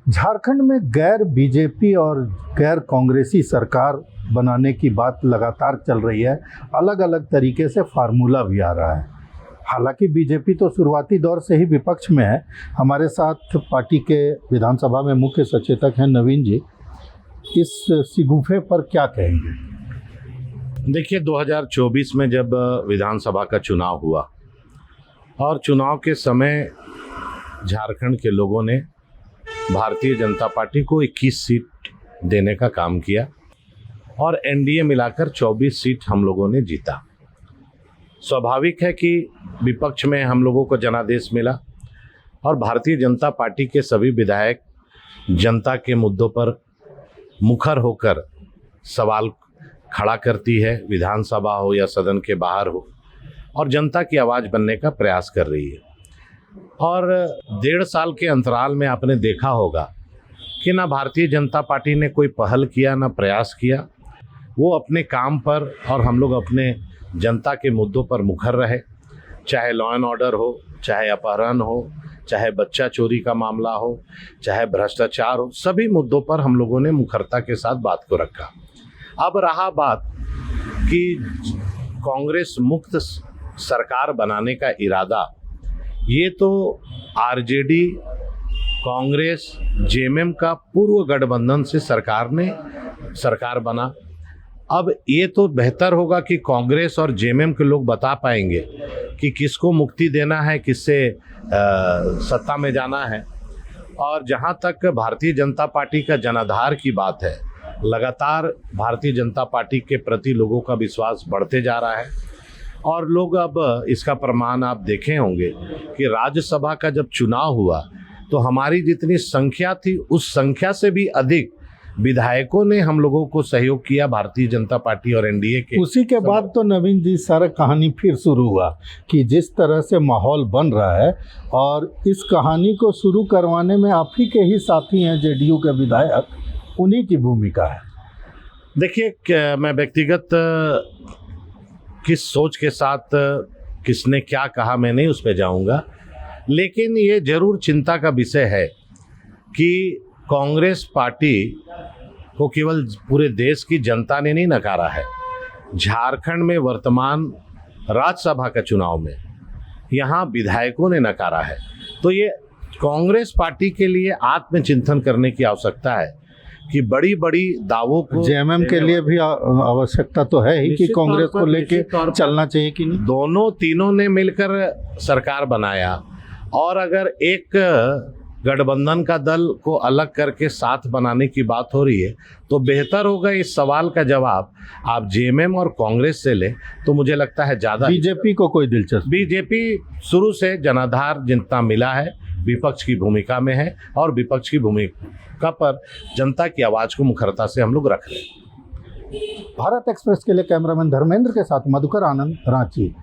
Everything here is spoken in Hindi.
झारखंड में गैर बीजेपी और गैर कांग्रेसी सरकार बनाने की बात लगातार चल रही है। अलग अलग तरीके से फार्मूला भी आ रहा है। हालांकि बीजेपी तो शुरुआती दौर से ही विपक्ष में है। हमारे साथ पार्टी के विधानसभा में मुख्य सचेतक हैं नवीन जी। इस शिगुफे पर क्या कहेंगे? देखिए, 2024 में जब विधानसभा का चुनाव हुआ और चुनाव के समय झारखंड के लोगों ने भारतीय जनता पार्टी को 21 सीट देने का काम किया और एनडीए मिलाकर 24 सीट हम लोगों ने जीता। स्वाभाविक है कि विपक्ष में हम लोगों को जनादेश मिला और भारतीय जनता पार्टी के सभी विधायक जनता के मुद्दों पर मुखर होकर सवाल खड़ा करती है, विधानसभा हो या सदन के बाहर हो, और जनता की आवाज़ बनने का प्रयास कर रही है। और 1.5 साल के अंतराल में आपने देखा होगा कि ना भारतीय जनता पार्टी ने कोई पहल किया, ना प्रयास किया। वो अपने काम पर और हम लोग अपने जनता के मुद्दों पर मुखर रहे, चाहे लॉ एंड ऑर्डर हो, चाहे अपहरण हो, चाहे बच्चा चोरी का मामला हो, चाहे भ्रष्टाचार हो, सभी मुद्दों पर हम लोगों ने मुखरता के साथ बात को रखा। अब रहा बात कि कांग्रेस मुक्त सरकार बनाने का इरादा, ये तो आरजेडी, कांग्रेस, जेएमएम का पूर्व गठबंधन से सरकार बना। अब ये तो बेहतर होगा कि कांग्रेस और जेएमएम के लोग बता पाएंगे कि किसको मुक्ति देना है, किससे सत्ता में जाना है। और जहाँ तक भारतीय जनता पार्टी का जनाधार की बात है, लगातार भारतीय जनता पार्टी के प्रति लोगों का विश्वास बढ़ते जा रहा है। और लोग अब इसका प्रमाण आप देखे होंगे कि राज्यसभा का जब चुनाव हुआ तो हमारी जितनी संख्या थी उस संख्या से भी अधिक विधायकों ने हम लोगों को सहयोग किया, भारतीय जनता पार्टी और एनडीए के। उसी के बाद तो नवीन जी सारा कहानी फिर शुरू हुआ कि जिस तरह से माहौल बन रहा है, और इस कहानी को शुरू करवाने में आप ही के ही साथी हैं जेडीयू के विधायक, उन्हीं की भूमिका है। देखिए, मैं व्यक्तिगत किस सोच के साथ किसने क्या कहा मैं नहीं उस पर जाऊंगा, लेकिन ये जरूर चिंता का विषय है कि कांग्रेस पार्टी को केवल पूरे देश की जनता ने नहीं नकारा है। झारखंड में वर्तमान राज्यसभा का चुनाव में यहाँ विधायकों ने नकारा है। तो ये कांग्रेस पार्टी के लिए आत्मचिंतन करने की आवश्यकता है कि बड़ी बड़ी दावों को, जेएमएम के लिए भी आवश्यकता तो है ही कि कांग्रेस को लेके चलना चाहिए कि नहीं। दोनों तीनों ने मिलकर सरकार बनाया, और अगर एक गठबंधन का दल को अलग करके साथ बनाने की बात हो रही है तो बेहतर होगा इस सवाल का जवाब आप जेएमएम और कांग्रेस से लें तो मुझे लगता है ज़्यादा। बीजेपी को कोई दिलचस्पी? बीजेपी शुरू से जनाधार जितना मिला है विपक्ष की भूमिका में है, और विपक्ष की भूमिका पर जनता की आवाज़ को मुखरता से हम लोग रख रहे हैं। भारत एक्सप्रेस के लिए कैमरामैन धर्मेंद्र के साथ मधुकर आनंद, रांची।